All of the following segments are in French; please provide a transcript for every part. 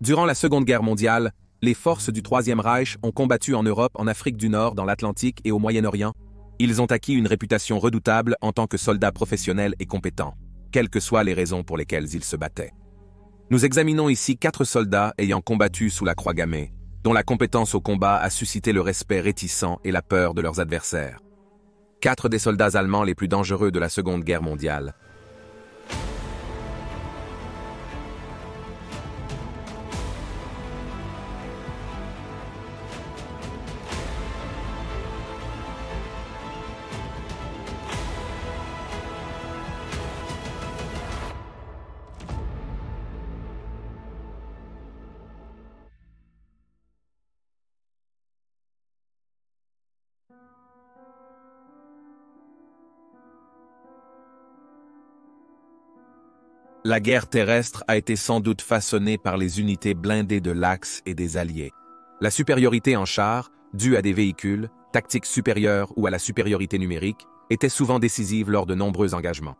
Durant la Seconde Guerre mondiale, les forces du Troisième Reich ont combattu en Europe, en Afrique du Nord, dans l'Atlantique et au Moyen-Orient. Ils ont acquis une réputation redoutable en tant que soldats professionnels et compétents, quelles que soient les raisons pour lesquelles ils se battaient. Nous examinons ici 4 soldats ayant combattu sous la croix gammée, dont la compétence au combat a suscité le respect réticent et la peur de leurs adversaires. 4 des soldats allemands les plus dangereux de la Seconde Guerre mondiale. La guerre terrestre a été sans doute façonnée par les unités blindées de l'Axe et des Alliés. La supériorité en chars, due à des véhicules, tactiques supérieures ou à la supériorité numérique, était souvent décisive lors de nombreux engagements.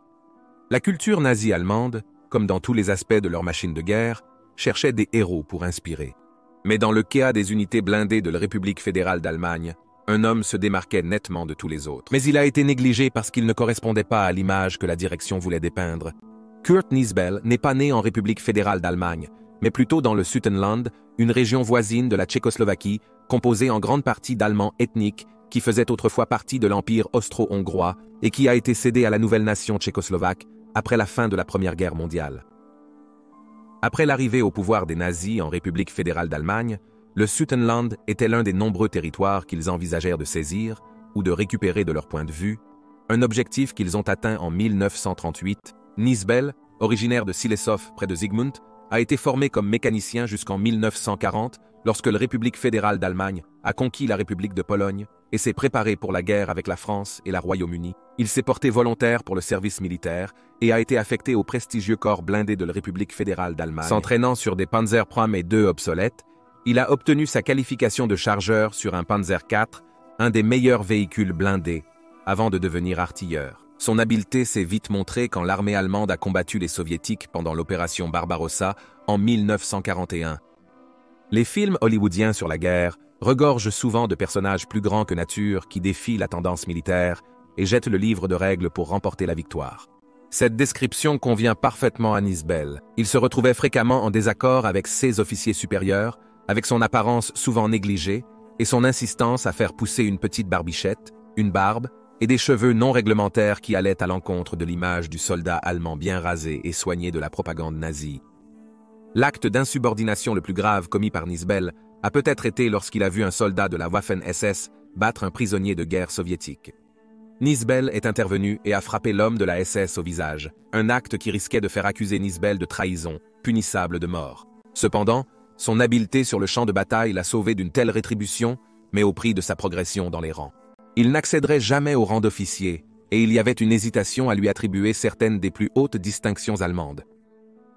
La culture nazie allemande, comme dans tous les aspects de leur machine de guerre, cherchait des héros pour inspirer. Mais dans le cas des unités blindées de la République fédérale d'Allemagne, un homme se démarquait nettement de tous les autres. Mais il a été négligé parce qu'il ne correspondait pas à l'image que la direction voulait dépeindre. Kurt Niesbel n'est pas né en République fédérale d'Allemagne, mais plutôt dans le Sutenland, une région voisine de la Tchécoslovaquie, composée en grande partie d'Allemands ethniques qui faisaient autrefois partie de l'Empire austro-hongrois et qui a été cédée à la nouvelle nation tchécoslovaque après la fin de la Première Guerre mondiale. Après l'arrivée au pouvoir des nazis en République fédérale d'Allemagne, le Sutenland était l'un des nombreux territoires qu'ils envisagèrent de saisir ou de récupérer de leur point de vue, un objectif qu'ils ont atteint en 1938. Niesbel, originaire de Silesov près de Zygmunt, a été formé comme mécanicien jusqu'en 1940 lorsque la République fédérale d'Allemagne a conquis la République de Pologne et s'est préparé pour la guerre avec la France et la Royaume-Uni. Il s'est porté volontaire pour le service militaire et a été affecté au prestigieux corps blindé de la République fédérale d'Allemagne. S'entraînant sur des Panzer II obsolètes, il a obtenu sa qualification de chargeur sur un Panzer IV, un des meilleurs véhicules blindés, avant de devenir artilleur. Son habileté s'est vite montrée quand l'armée allemande a combattu les soviétiques pendant l'opération Barbarossa en 1941. Les films hollywoodiens sur la guerre regorgent souvent de personnages plus grands que nature qui défient la tendance militaire et jettent le livre de règles pour remporter la victoire. Cette description convient parfaitement à Niesbel. Il se retrouvait fréquemment en désaccord avec ses officiers supérieurs, avec son apparence souvent négligée et son insistance à faire pousser une petite barbichette, une barbe, et des cheveux non réglementaires qui allaient à l'encontre de l'image du soldat allemand bien rasé et soigné de la propagande nazie. L'acte d'insubordination le plus grave commis par Niesbel a peut-être été lorsqu'il a vu un soldat de la Waffen-SS battre un prisonnier de guerre soviétique. Niesbel est intervenu et a frappé l'homme de la SS au visage, un acte qui risquait de faire accuser Niesbel de trahison, punissable de mort. Cependant, son habileté sur le champ de bataille l'a sauvé d'une telle rétribution, mais au prix de sa progression dans les rangs. Il n'accéderait jamais au rang d'officier, et il y avait une hésitation à lui attribuer certaines des plus hautes distinctions allemandes.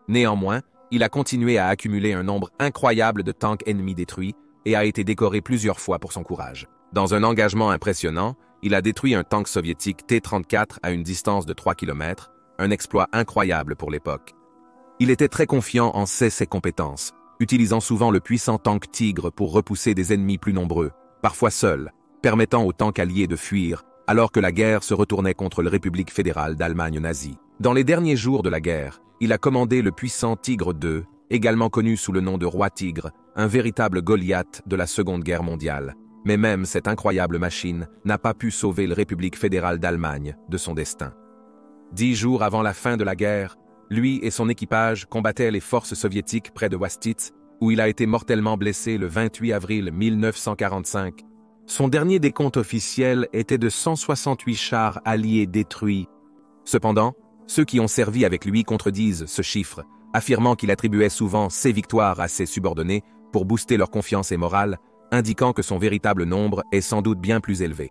Néanmoins, il a continué à accumuler un nombre incroyable de tanks ennemis détruits et a été décoré plusieurs fois pour son courage. Dans un engagement impressionnant, il a détruit un tank soviétique T-34 à une distance de 3 km, un exploit incroyable pour l'époque. Il était très confiant en ses compétences, utilisant souvent le puissant tank Tigre pour repousser des ennemis plus nombreux, parfois seuls, permettant aux tanks alliés de fuir, alors que la guerre se retournait contre la République fédérale d'Allemagne nazie. Dans les derniers jours de la guerre, il a commandé le puissant Tigre II, également connu sous le nom de Roi Tigre, un véritable Goliath de la Seconde Guerre mondiale. Mais même cette incroyable machine n'a pas pu sauver la République fédérale d'Allemagne de son destin. 10 jours avant la fin de la guerre, lui et son équipage combattaient les forces soviétiques près de Wastitz, où il a été mortellement blessé le 28 avril 1945. Son dernier décompte officiel était de 168 chars alliés détruits. Cependant, ceux qui ont servi avec lui contredisent ce chiffre, affirmant qu'il attribuait souvent ses victoires à ses subordonnés pour booster leur confiance et morale, indiquant que son véritable nombre est sans doute bien plus élevé.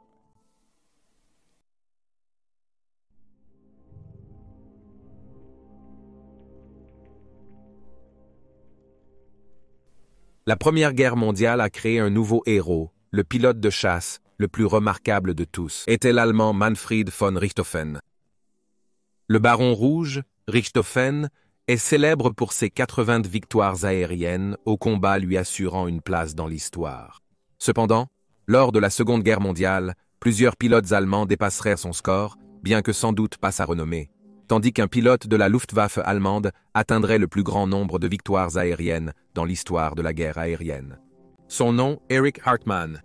La Première Guerre mondiale a créé un nouveau héros, le pilote de chasse, le plus remarquable de tous, était l'Allemand Manfred von Richthofen. Le Baron Rouge, Richthofen, est célèbre pour ses 80 victoires aériennes au combat lui assurant une place dans l'histoire. Cependant, lors de la Seconde Guerre mondiale, plusieurs pilotes allemands dépasseraient son score, bien que sans doute pas sa renommée, tandis qu'un pilote de la Luftwaffe allemande atteindrait le plus grand nombre de victoires aériennes dans l'histoire de la guerre aérienne. Son nom, Erich Hartmann.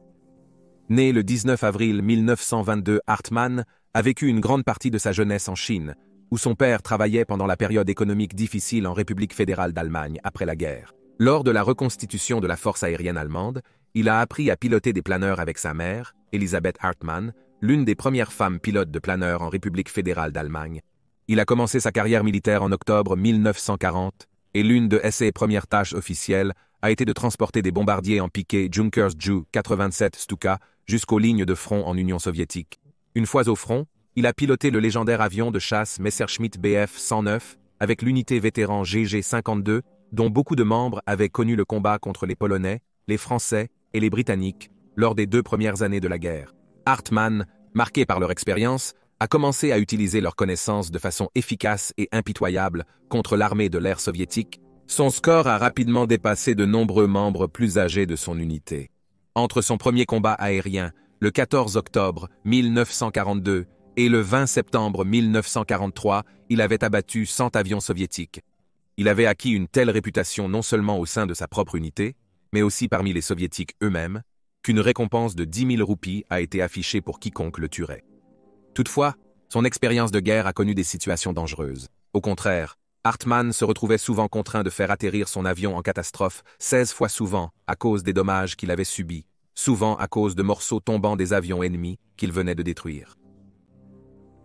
Né le 19 avril 1922, Hartmann a vécu une grande partie de sa jeunesse en Chine, où son père travaillait pendant la période économique difficile en République fédérale d'Allemagne après la guerre. Lors de la reconstitution de la force aérienne allemande, il a appris à piloter des planeurs avec sa mère, Elisabeth Hartmann, l'une des premières femmes pilotes de planeurs en République fédérale d'Allemagne. Il a commencé sa carrière militaire en octobre 1940 et l'une de ses premières tâches officielles a été de transporter des bombardiers en piqué Junkers Ju-87 Stuka jusqu'aux lignes de front en Union soviétique. Une fois au front, il a piloté le légendaire avion de chasse Messerschmitt Bf-109 avec l'unité vétéran GG-52 dont beaucoup de membres avaient connu le combat contre les Polonais, les Français et les Britanniques lors des 2 premières années de la guerre. Hartmann, marqué par leur expérience, a commencé à utiliser leurs connaissances de façon efficace et impitoyable contre l'armée de l'air soviétique. Son score a rapidement dépassé de nombreux membres plus âgés de son unité. Entre son premier combat aérien, le 14 octobre 1942, et le 20 septembre 1943, il avait abattu 100 avions soviétiques. Il avait acquis une telle réputation non seulement au sein de sa propre unité, mais aussi parmi les soviétiques eux-mêmes, qu'une récompense de 10 000 roupies a été affichée pour quiconque le tuerait. Toutefois, son expérience de guerre a connu des situations dangereuses. Au contraire, Hartmann se retrouvait souvent contraint de faire atterrir son avion en catastrophe 16 fois souvent à cause des dommages qu'il avait subis, souvent à cause de morceaux tombant des avions ennemis qu'il venait de détruire.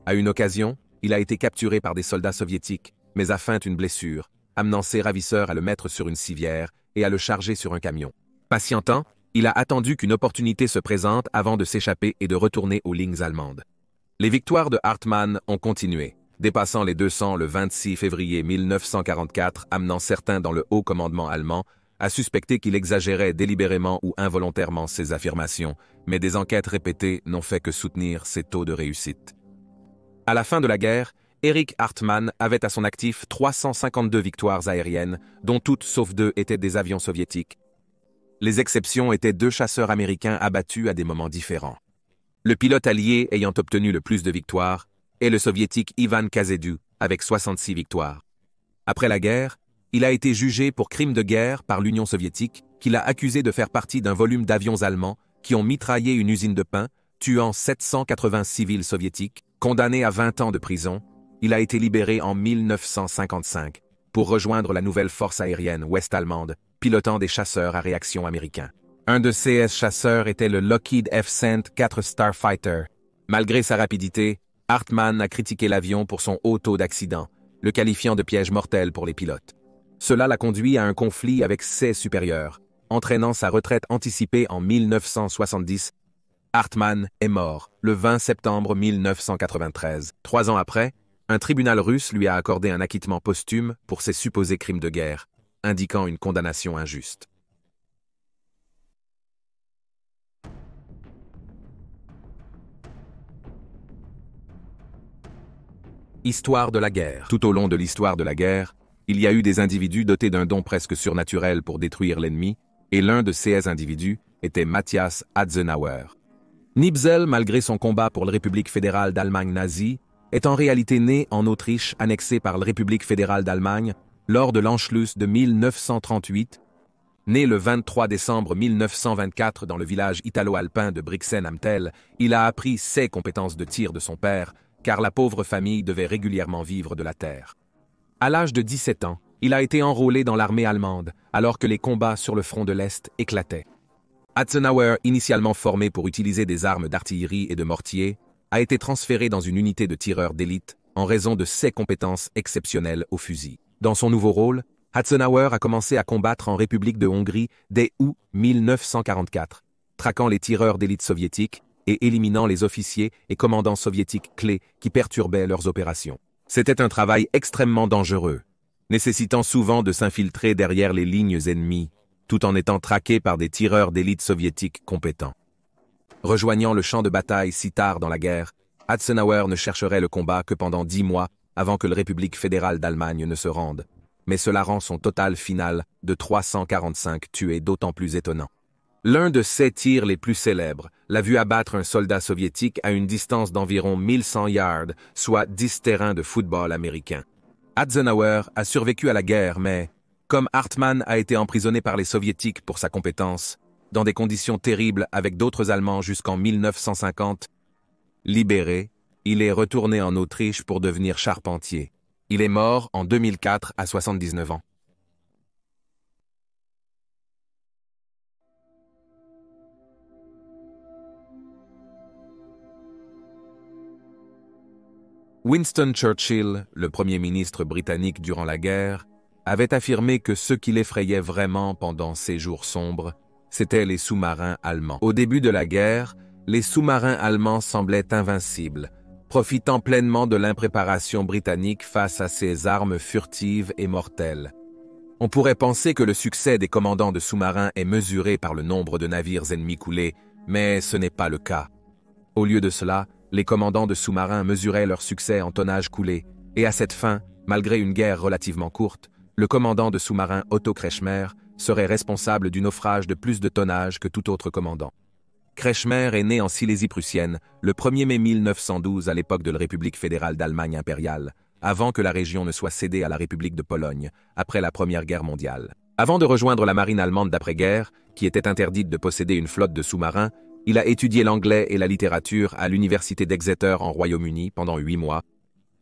À une occasion, il a été capturé par des soldats soviétiques, mais a feint une blessure, amenant ses ravisseurs à le mettre sur une civière et à le charger sur un camion. Patientant, il a attendu qu'une opportunité se présente avant de s'échapper et de retourner aux lignes allemandes. Les victoires de Hartmann ont continué, dépassant les 200 le 26 février 1944, amenant certains dans le haut commandement allemand à suspecter qu'il exagérait délibérément ou involontairement ses affirmations, mais des enquêtes répétées n'ont fait que soutenir ses taux de réussite. À la fin de la guerre, Erich Hartmann avait à son actif 352 victoires aériennes, dont toutes sauf 2 étaient des avions soviétiques. Les exceptions étaient 2 chasseurs américains abattus à des moments différents. Le pilote allié ayant obtenu le plus de victoires est le soviétique Ivan Kazedou, avec 66 victoires. Après la guerre, il a été jugé pour crime de guerre par l'Union soviétique, qui l'a accusé de faire partie d'un volume d'avions allemands qui ont mitraillé une usine de pain, tuant 780 civils soviétiques. Condamné à 20 ans de prison, il a été libéré en 1955 pour rejoindre la nouvelle force aérienne ouest-allemande, pilotant des chasseurs à réaction américains. Un de ces chasseurs était le Lockheed F-104 Starfighter. Malgré sa rapidité, Hartmann a critiqué l'avion pour son haut taux d'accident, le qualifiant de piège mortel pour les pilotes. Cela l'a conduit à un conflit avec ses supérieurs, entraînant sa retraite anticipée en 1970. Hartmann est mort le 20 septembre 1993. 3 ans après, un tribunal russe lui a accordé un acquittement posthume pour ses supposés crimes de guerre, indiquant une condamnation injuste. Histoire de la guerre. Tout au long de l'histoire de la guerre, il y a eu des individus dotés d'un don presque surnaturel pour détruire l'ennemi, et l'un de ces individus était Matthias Eisenhower. Nibzel, malgré son combat pour la République fédérale d'Allemagne nazie, est en réalité né en Autriche annexée par la République fédérale d'Allemagne lors de l'Anschluss de 1938. Né le 23 décembre 1924 dans le village italo-alpin de Brixen am Tel, il a appris ses compétences de tir de son père, car la pauvre famille devait régulièrement vivre de la terre. À l'âge de 17 ans, il a été enrôlé dans l'armée allemande, alors que les combats sur le front de l'Est éclataient. Eisenhower, initialement formé pour utiliser des armes d'artillerie et de mortier, a été transféré dans une unité de tireurs d'élite en raison de ses compétences exceptionnelles au fusil. Dans son nouveau rôle, Eisenhower a commencé à combattre en République de Hongrie dès août 1944, traquant les tireurs d'élite soviétiques et éliminant les officiers et commandants soviétiques clés qui perturbaient leurs opérations. C'était un travail extrêmement dangereux, nécessitant souvent de s'infiltrer derrière les lignes ennemies, tout en étant traqué par des tireurs d'élite soviétiques compétents. Rejoignant le champ de bataille si tard dans la guerre, Eisenhower ne chercherait le combat que pendant 10 mois avant que la République fédérale d'Allemagne ne se rende. mais cela rend son total final de 345 tués d'autant plus étonnant. L'un de ses tirs les plus célèbres l'a vu abattre un soldat soviétique à une distance d'environ 1100 yards, soit 10 terrains de football américains. Eisenhower a survécu à la guerre, mais, comme Hartmann a été emprisonné par les soviétiques pour sa compétence, dans des conditions terribles avec d'autres Allemands jusqu'en 1950, libéré, il est retourné en Autriche pour devenir charpentier. Il est mort en 2004 à 79 ans. Winston Churchill, le premier ministre britannique durant la guerre, avait affirmé que ce qui l'effrayait vraiment pendant ces jours sombres, c'étaient les sous-marins allemands. Au début de la guerre, les sous-marins allemands semblaient invincibles, profitant pleinement de l'impréparation britannique face à ces armes furtives et mortelles. On pourrait penser que le succès des commandants de sous-marins est mesuré par le nombre de navires ennemis coulés, mais ce n'est pas le cas. Au lieu de cela, les commandants de sous-marins mesuraient leur succès en tonnage coulé, et à cette fin, malgré une guerre relativement courte, le commandant de sous-marins Otto Kretschmer serait responsable du naufrage de plus de tonnage que tout autre commandant. Kretschmer est né en Silésie prussienne le 1er mai 1912 à l'époque de la République fédérale d'Allemagne impériale, avant que la région ne soit cédée à la République de Pologne, après la Première Guerre mondiale. Avant de rejoindre la marine allemande d'après-guerre, qui était interdite de posséder une flotte de sous-marins, il a étudié l'anglais et la littérature à l'université d'Exeter en Royaume-Uni pendant 8 mois.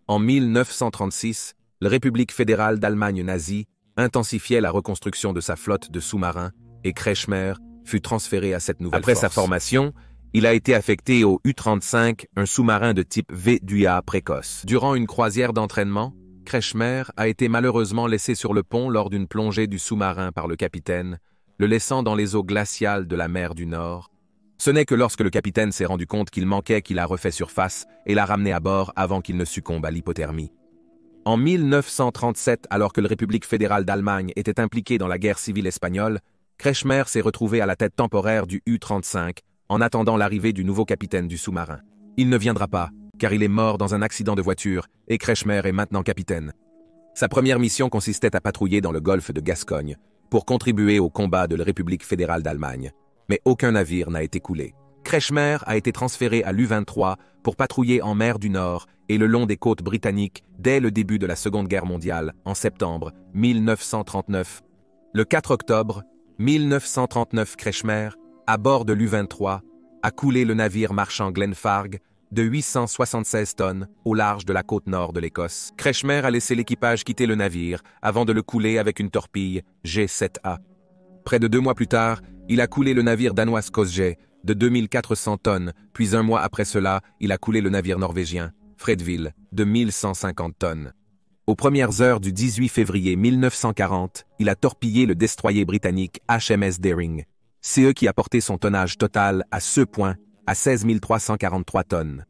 En 1936, la République fédérale d'Allemagne nazie intensifiait la reconstruction de sa flotte de sous-marins et Kretschmer fut transféré à cette nouvelle force. Après sa formation, il a été affecté au U-35, un sous-marin de type V-DUA précoce. Durant une croisière d'entraînement, Kretschmer a été malheureusement laissé sur le pont lors d'une plongée du sous-marin par le capitaine, le laissant dans les eaux glaciales de la mer du Nord. Ce n'est que lorsque le capitaine s'est rendu compte qu'il manquait qu'il a refait surface et l'a ramené à bord avant qu'il ne succombe à l'hypothermie. En 1937, alors que la République fédérale d'Allemagne était impliquée dans la guerre civile espagnole, Kretschmer s'est retrouvé à la tête temporaire du U-35 en attendant l'arrivée du nouveau capitaine du sous-marin. Il ne viendra pas, car il est mort dans un accident de voiture et Kretschmer est maintenant capitaine. Sa première mission consistait à patrouiller dans le golfe de Gascogne pour contribuer au combat de la République fédérale d'Allemagne. Mais aucun navire n'a été coulé. Kretschmer a été transféré à l'U-23 pour patrouiller en mer du Nord et le long des côtes britanniques dès le début de la Seconde Guerre mondiale, en septembre 1939. Le 4 octobre 1939, Kretschmer, à bord de l'U-23, a coulé le navire marchand Glenfarg de 876 tonnes au large de la côte nord de l'Écosse. Kretschmer a laissé l'équipage quitter le navire avant de le couler avec une torpille G7A. Près de 2 mois plus tard, il a coulé le navire danois Skosje de 2400 tonnes, puis un mois après cela, il a coulé le navire norvégien Fredville de 1150 tonnes. Aux premières heures du 18 février 1940, il a torpillé le destroyer britannique HMS Deering. C'est eux qui a porté son tonnage total à ce point à 16 343 tonnes.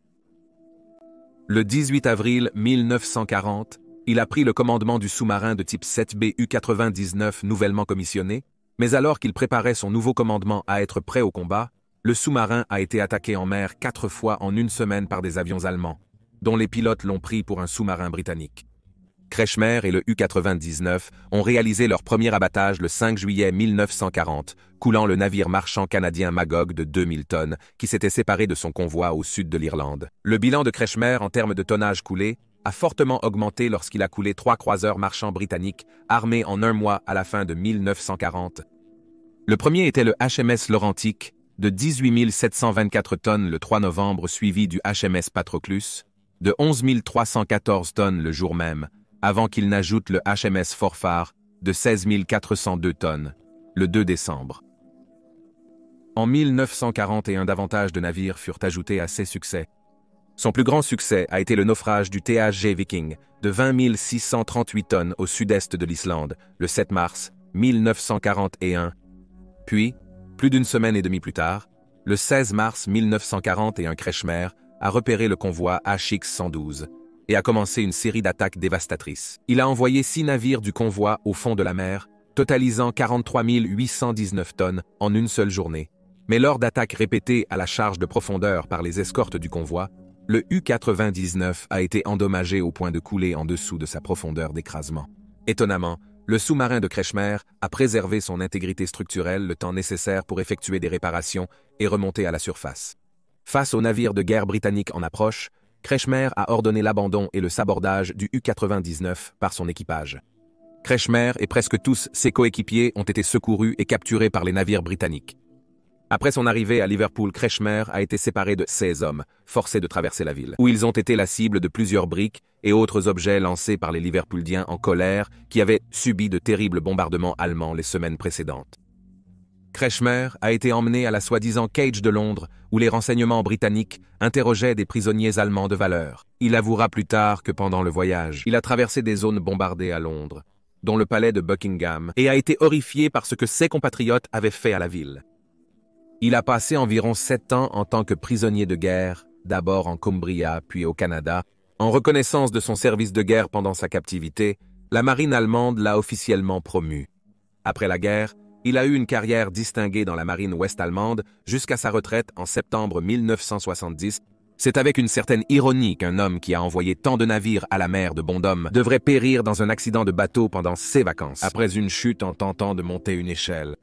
Le 18 avril 1940, il a pris le commandement du sous-marin de type 7B U-99 nouvellement commissionné, mais alors qu'il préparait son nouveau commandement à être prêt au combat, le sous-marin a été attaqué en mer 4 fois en une semaine par des avions allemands, dont les pilotes l'ont pris pour un sous-marin britannique. Kretschmer et le U-99 ont réalisé leur premier abattage le 5 juillet 1940, coulant le navire marchand canadien Magog de 2000 tonnes, qui s'était séparé de son convoi au sud de l'Irlande. Le bilan de Kretschmer en termes de tonnage coulé a fortement augmenté lorsqu'il a coulé 3 croiseurs marchands britanniques armés en un mois à la fin de 1940. Le premier était le HMS Laurentique, de 18 724 tonnes le 3 novembre, suivi du HMS Patroclus, de 11 314 tonnes le jour même, avant qu'il n'ajoute le HMS Forfar, de 16 402 tonnes, le 2 décembre. En 1941, davantage de navires furent ajoutés à ses succès. Son plus grand succès a été le naufrage du THG Viking, de 20 638 tonnes au sud-est de l'Islande, le 7 mars 1941. Puis, plus d'une semaine et demie plus tard, le 16 mars 1941, Kretschmer a repéré le convoi HX-112 et a commencé une série d'attaques dévastatrices. Il a envoyé 6 navires du convoi au fond de la mer, totalisant 43 819 tonnes en une seule journée. Mais lors d'attaques répétées à la charge de profondeur par les escortes du convoi, le U-99 a été endommagé au point de couler en dessous de sa profondeur d'écrasement. Étonnamment, le sous-marin de Kretschmer a préservé son intégrité structurelle le temps nécessaire pour effectuer des réparations et remonter à la surface. Face aux navires de guerre britanniques en approche, Kretschmer a ordonné l'abandon et le sabordage du U-99 par son équipage. Kretschmer et presque tous ses coéquipiers ont été secourus et capturés par les navires britanniques. Après son arrivée à Liverpool, Kretschmer a été séparé de 16 hommes, forcés de traverser la ville, où ils ont été la cible de plusieurs briques et autres objets lancés par les Liverpooliens en colère qui avaient subi de terribles bombardements allemands les semaines précédentes. Kretschmer a été emmené à la soi-disant cage de Londres, où les renseignements britanniques interrogeaient des prisonniers allemands de valeur. Il avouera plus tard que pendant le voyage, il a traversé des zones bombardées à Londres, dont le palais de Buckingham, et a été horrifié par ce que ses compatriotes avaient fait à la ville. Il a passé environ 7 ans en tant que prisonnier de guerre, d'abord en Cumbria puis au Canada. En reconnaissance de son service de guerre pendant sa captivité, la marine allemande l'a officiellement promu. Après la guerre, il a eu une carrière distinguée dans la marine ouest-allemande jusqu'à sa retraite en septembre 1970. C'est avec une certaine ironie qu'un homme qui a envoyé tant de navires à la mer de Bondhomme devrait périr dans un accident de bateau pendant ses vacances, après une chute en tentant de monter une échelle.